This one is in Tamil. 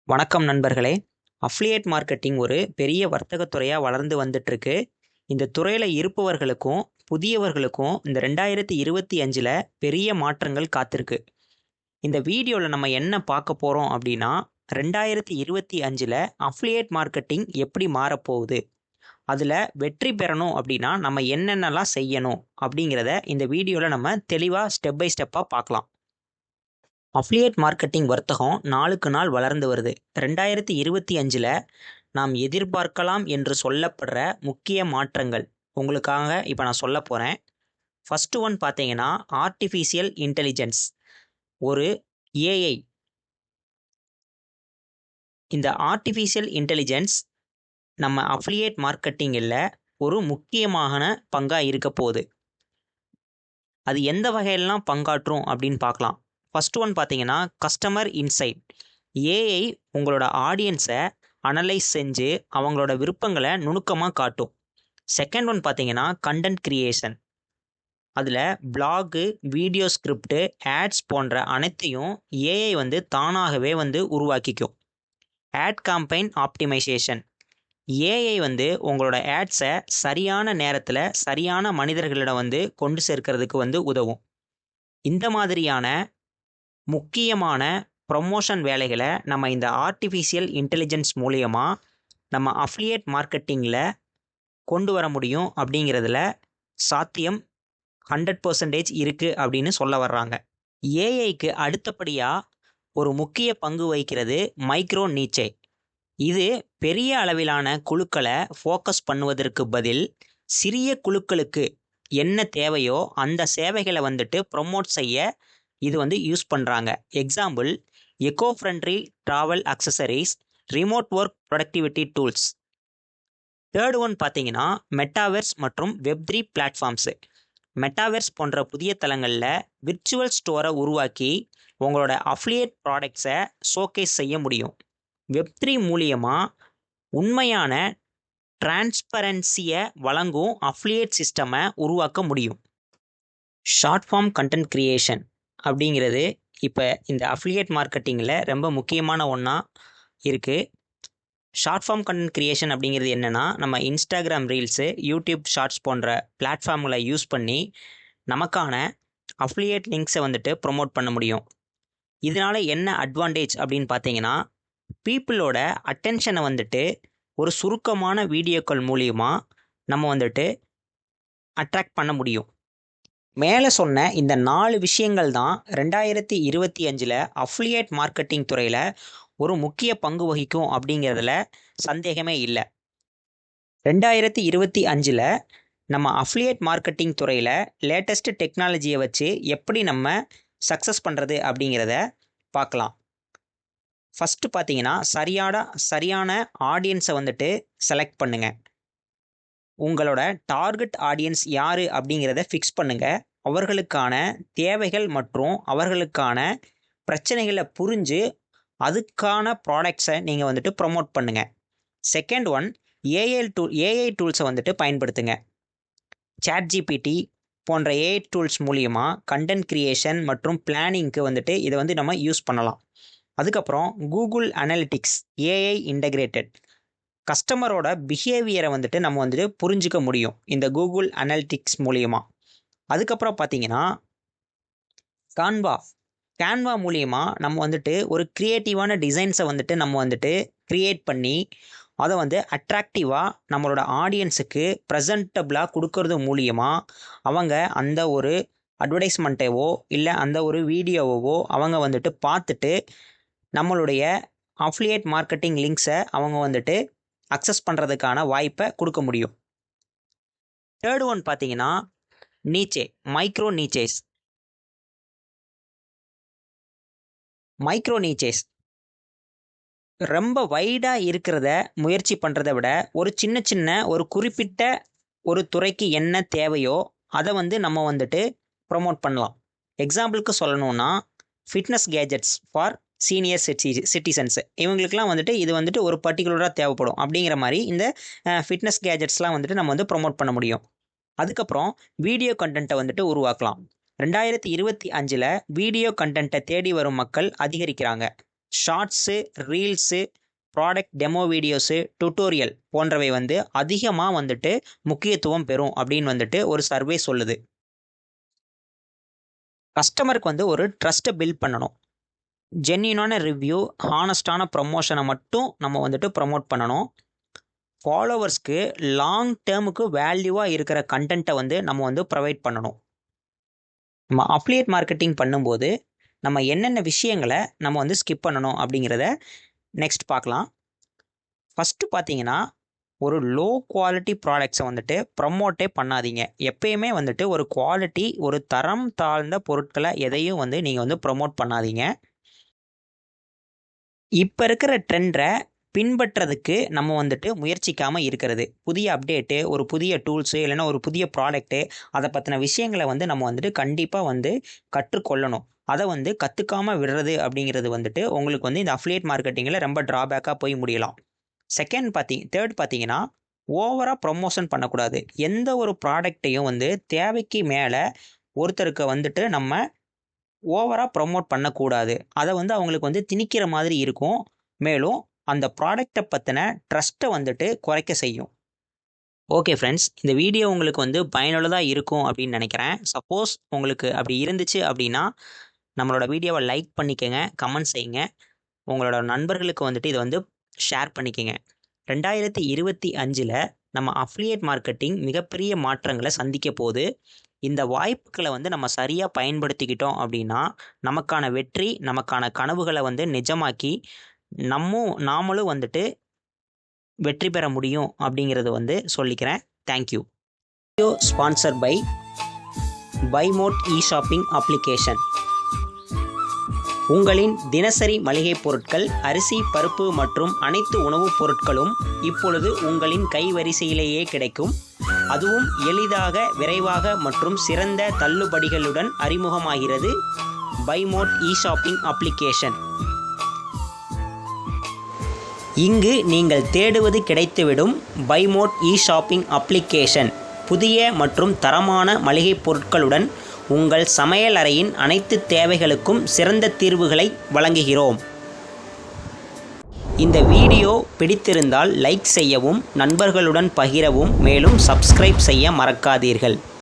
வணக்கம் நண்பர்களே. அஃபிலியேட் மார்க்கெட்டிங் ஒரு பெரிய வர்த்தகத் துறையா வளர்ந்து வந்துட்டுருக்கு. இந்த துறையில இருப்பவர்களுக்கும், புதியவர்களுக்கும் இந்த 2025ல பெரிய மாற்றங்கள் காத்திருக்கு. இந்த வீடியோல நம்ம என்ன பார்க்க போறோம் அப்படின்னா, 2025ல அஃபிலியேட் மார்க்கெட்டிங் எப்படி மாறப்போகுது? அதுல வெற்றி பெறணும் அப்படின்னா நம்ம என்னென்னலாம் செய்யணும்? அப்படிங்கிறத இந்த வீடியோல நம்ம தெளிவா ஸ்டெப் பை ஸ்டெப்பா பார்க்கலாம். அஃபிலியேட் மார்க்கெட்டிங் வர்த்தகம் நாளுக்கு நாள் வளர்ந்து வருது. 2025ல் நாம் எதிர்பார்க்கலாம் என்று சொல்லப்படுற முக்கிய மாற்றங்கள் உங்களுக்காக இப்போ நான் சொல்ல போகிறேன். ஃபஸ்ட்டு ஒன் பார்த்தீங்கன்னா ஆர்டிஃபிஷியல் இன்டெலிஜென்ஸ், ஒரு ஏஐ. இந்த ஆர்டிஃபிஷியல் இன்டெலிஜென்ஸ் நம்ம அஃபிலியேட் மார்க்கெட்டிங்கில் ஒரு முக்கியமான பங்காக இருக்க போகுது. அது எந்த வகையிலலாம் பங்காற்றும் அப்படின்னு பார்க்கலாம். ஃபஸ்ட் ஒன் பார்த்தீங்கன்னா கஸ்டமர் இன்சைட். ஏஐ உங்களோட ஆடியன்ஸை அனலைஸ் செஞ்சு அவங்களோட விருப்பங்களை நுணுக்கமாக காட்டும். செகண்ட் ஒன் பார்த்தீங்கன்னா கண்டென்ட் கிரியேஷன். அதில் பிளாகு, வீடியோ ஸ்கிரிப்டு, ஆட்ஸ் போன்ற அனைத்தையும் ஏஐ தானாகவே உருவாக்கிக்கும். Ad campaign optimisation. ஏஐ உங்களோட ஆட்ஸை சரியான நேரத்தில் சரியான மனிதர்களிடம் கொண்டு சேர்க்கிறதுக்கு உதவும். இந்த மாதிரியான முக்கியமான ப்ரொமோஷன் வேலைகளை நம்ம இந்த ஆர்டிஃபிஷியல் இன்டெலிஜென்ஸ் மூலியமாக நம்ம அஃபிலியேட் மார்க்கெட்டிங்கில் கொண்டு வர முடியும். அப்படிங்கிறதுல சாத்தியம் 100% இருக்குது அப்படின்னு சொல்ல வர்றாங்க. ஏஐக்கு அடுத்தபடியாக ஒரு முக்கிய பங்கு வகிக்கிறது மைக்ரோ நீச்சை. இது பெரிய அளவிலான குழுக்களை ஃபோக்கஸ் பண்ணுவதற்கு பதில் சிறிய குழுக்களுக்கு என்ன தேவையோ அந்த சேவைகளை ப்ரொமோட் செய்ய இது யூஸ் பண்ணுறாங்க. Example, echo friendly travel accessories, remote work productivity tools. Third one பார்த்தீங்கன்னா மெட்டாவர்ஸ் மற்றும் வெப்3 பிளாட்ஃபார்ம்ஸு. மெட்டாவர்ஸ் போன்ற புதிய தளங்களில் விர்ச்சுவல் ஸ்டோரை உருவாக்கி உங்களோட அஃபிலியேட் ப்ராடக்ட்ஸை ஷோகேஸ் செய்ய முடியும். வெப்3 மூலியமாக உண்மையான டிரான்ஸ்பரன்சியை வழங்கும் அஃபிலியேட் சிஸ்டமை உருவாக்க முடியும். ஷார்ட் ஃபார்ம் கண்டென்ட் கிரியேஷன் அப்படிங்கிறது இப்போ இந்த அஃபிலியேட் மார்க்கெட்டிங்கில் ரொம்ப முக்கியமான ஒன்றா இருக்குது. ஷார்ட் ஃபார்ம் கண்டென்ட் கிரியேஷன் அப்படிங்கிறது என்னென்னா, நம்ம இன்ஸ்டாகிராம் ரீல்ஸு, யூடியூப் ஷார்ட்ஸ் போன்ற பிளாட்ஃபார்ம்களை யூஸ் பண்ணி நமக்கான அஃபிலியேட் லிங்க்ஸை ப்ரொமோட் பண்ண முடியும். இதனால் என்ன அட்வான்டேஜ் அப்படின்னு பார்த்தீங்கன்னா, பீப்புளோட அட்டென்ஷனை ஒரு சுருக்கமான வீடியோக்கள் மூலியமாக நம்ம அட்ராக்ட் பண்ண முடியும். மேலே சொன்ன இந்த 4 விஷயங்கள் தான் 2025ல் அஃபிலியேட் மார்க்கெட்டிங் துறையில் ஒரு முக்கிய பங்கு வகிக்கும் அப்படிங்கிறதுல சந்தேகமே இல்லை. 2025ல் நம்ம அஃபிலியேட் மார்க்கெட்டிங் துறையில் லேட்டஸ்ட் டெக்னாலஜியை வச்சு எப்படி நம்ம சக்ஸஸ் பண்ணுறது அப்படிங்கிறத பார்க்கலாம். ஃபஸ்ட்டு பார்த்தீங்கன்னா சரியான ஆடியன்ஸை செலக்ட் பண்ணுங்கள். உங்களோட டார்கெட் ஆடியன்ஸ் யார் அப்படிங்கிறத ஃபிக்ஸ் பண்ணுங்கள். அவர்களுக்கான தேவைகள் மற்றும் அவர்களுக்கான பிரச்சனைகளை புரிஞ்சு அதுக்கான ப்ராடக்ட்ஸை நீங்கள் ப்ரொமோட் பண்ணுங்கள். செகண்ட் ஒன், ஏஐ டூல்ஸை பயன்படுத்துங்க. ChatGPT போன்ற ஏஐ டூல்ஸ் மூலியமாக கண்டென்ட் கிரியேஷன் மற்றும் பிளானிங்க்கு இதை நம்ம யூஸ் பண்ணலாம். அதுக்கப்புறம் கூகுள் அனலிட்டிக்ஸ், ஏஐ இன்டகிரேட்டட். கஸ்டமரோட பிஹேவியரை நம்ம புரிஞ்சிக்க முடியும் இந்த கூகுள் அனலிட்டிக்ஸ் மூலியமாக. அதுக்கப்புறம் பார்த்தீங்கன்னா கேன்வா மூலியமாக நம்ம ஒரு க்ரியேட்டிவான டிசைன்ஸை நம்ம க்ரியேட் பண்ணி அதை அட்ராக்டிவாக நம்மளோட ஆடியன்ஸுக்கு ப்ரெசன்டபிளாக கொடுக்கறது மூலியமாக அவங்க அந்த ஒரு அட்வர்டைஸ்மெண்ட்டவோ இல்லை அந்த ஒரு வீடியோவோ அவங்க பார்த்துட்டு நம்மளுடைய அஃபிலியேட் மார்க்கெட்டிங் லிங்க்ஸை அவங்க அக்சஸ் பண்ணுறதுக்கான வாய்ப்பை கொடுக்க முடியும். தேர்ட் ஒன் பார்த்தீங்கன்னா மைக்ரோ நீச்சேஸ். ரொம்ப வைடாக இருக்கிறத முயற்சி பண்ணுறதை விட ஒரு சின்ன ஒரு குறிப்பிட்ட ஒரு துறைக்கு என்ன தேவையோ அதை நம்ம ப்ரொமோட் பண்ணலாம். எக்ஸாம்பிளுக்கு சொல்லணும்னா fitness gadgets for senior citizens. இவங்களுக்குலாம் இது ஒரு பர்டிகுலராக தேவைப்படும். அப்படிங்கிற மாதிரி இந்த ஃபிட்னஸ் கேஜெட்ஸ்லாம் நம்ம ப்ரொமோட் பண்ண முடியும். அதுக்கப்புறம் வீடியோ கண்டென்ட்டை உருவாக்கலாம். 2025ல் வீடியோ கண்டென்ட்டை தேடி வரும் மக்கள் அதிகரிக்கிறாங்க. Shorts, reels, product demo videos, tutorial போன்றவை வந்து அதிகமாக வந்துட்டு முக்கியத்துவம் பெறும் அப்படின்னு வந்துட்டு ஒரு சர்வே சொல்லுது. கஸ்டமருக்கு வந்து ஒரு ட்ரஸ்ட்டை பில்ட் பண்ணணும். ஜென்யூனான ரிவ்யூ, ஹானஸ்டான ப்ரமோஷனை மட்டும் நம்ம வந்துட்டு ப்ரமோட் பண்ணணும். ஃபாலோவர்ஸ்க்கு லாங் டேர்முக்கு வேல்யூவாக இருக்கிற கண்டென்ட்டை வந்து நம்ம வந்து ப்ரொவைட் பண்ணணும். நம்ம அஃபிலியேட் மார்க்கெட்டிங் பண்ணும்போது நம்ம என்னென்ன விஷயங்களை நம்ம வந்து ஸ்கிப் பண்ணணும் அப்படிங்கிறத நெக்ஸ்ட் பார்க்கலாம். ஃபஸ்ட்டு பார்த்தீங்கன்னா, ஒரு லோ குவாலிட்டி ப்ராடக்ட்ஸை வந்துட்டு ப்ரமோட்டே பண்ணாதீங்க. எப்பயுமே வந்துட்டு ஒரு குவாலிட்டி, ஒரு தரம் தாழ்ந்த பொருட்களை எதையும் வந்து நீங்கள் வந்து ப்ரமோட் பண்ணாதீங்க. இப்போ இருக்கிற ட்ரெண்டை பின்பற்றதுக்கு நம்ம வந்துட்டு முயற்சிக்காமல் இருக்கிறது. புதிய அப்டேட்டு, ஒரு புதிய டூல்ஸு, இல்லைன்னா ஒரு புதிய ப்ராடக்ட்டு, அதை பற்றின விஷயங்களை வந்து நம்ம வந்துட்டு கண்டிப்பாக வந்து கற்றுக்கொள்ளணும். அதை வந்து கற்றுக்காமல் விடுறது அப்படிங்கிறது வந்துட்டு உங்களுக்கு வந்து இந்த அஃபிலியேட் மார்க்கெட்டிங்கில் ரொம்ப ட்ராபேக்காக போய் முடியலாம். தேர்ட் பார்த்தீங்கன்னா, ஓவராக ப்ரொமோஷன் பண்ணக்கூடாது. எந்த ஒரு ப்ராடக்ட்டையும் வந்து தேவைக்கு மேலே ஒருத்தருக்கு வந்துட்டு நம்ம ஓவராக ப்ரொமோட் பண்ணக்கூடாது. அதை வந்து அவங்களுக்கு வந்து திணிக்கிற மாதிரி இருக்கும். மேலும் அந்த ப்ராடக்டை பற்றின ட்ரஸ்ட்டை வந்துட்டு குறைக்க செய்யும். ஓகே ஃப்ரெண்ட்ஸ், இந்த வீடியோ உங்களுக்கு வந்து பயனுள்ளதாக இருக்கும் அப்படின்னு நினைக்கிறேன். சப்போஸ் உங்களுக்கு அப்படி இருந்துச்சு அப்படின்னா நம்மளோட வீடியோவை லைக் பண்ணிக்கங்க, கமெண்ட் செய்யுங்க. உங்களோட நண்பர்களுக்கு வந்துட்டு இதை வந்து ஷேர் பண்ணிக்கங்க. 2025 நம்ம அஃபிலியேட் மார்க்கெட்டிங் மிகப்பெரிய மாற்றங்களை சந்திக்க போகுது. இந்த வாய்ப்புகளை வந்து நம்ம சரியாக பயன்படுத்திக்கிட்டோம் அப்படின்னா நமக்கான வெற்றி, நமக்கான கனவுகளை வந்து நிஜமாக்கி நாமளும் வந்துட்டு வெற்றி பெற முடியும் அப்படிங்கிறது வந்து சொல்லிக்கிறேன். தேங்க்யூ. வீடியோ ஸ்பான்சர் பை பைமோட் இ-ஷாப்பிங் அப்ளிகேஷன். உங்களின் தினசரி மளிகை பொருட்கள், அரிசி, பருப்பு மற்றும் அனைத்து உணவுப் பொருட்களும் இப்பொழுது உங்களின் கைவரிசையிலேயே கிடைக்கும். அதுவும் எளிதாக, விரைவாக மற்றும் சிறந்த தள்ளுபடிகளுடன் அறிமுகமாகிறது பைமோட் இ-ஷாப்பிங் அப்ளிகேஷன். இங்கு நீங்கள் தேடுவது கிடைத்துவிடும். பைமோட் இ-ஷாப்பிங் அப்ளிகேஷன் புதிய மற்றும் தரமான மளிகை பொருட்களுடன் உங்கள் சமையல் அறையின் அனைத்து தேவைகளுக்கும் சிறந்த தீர்வுகளை வழங்குகிறோம். இந்த வீடியோ பிடித்திருந்தால் லைக் செய்யவும், நண்பர்களுடன் பகிரவும், மேலும் சப்ஸ்கிரைப் செய்ய மறக்காதீர்கள்.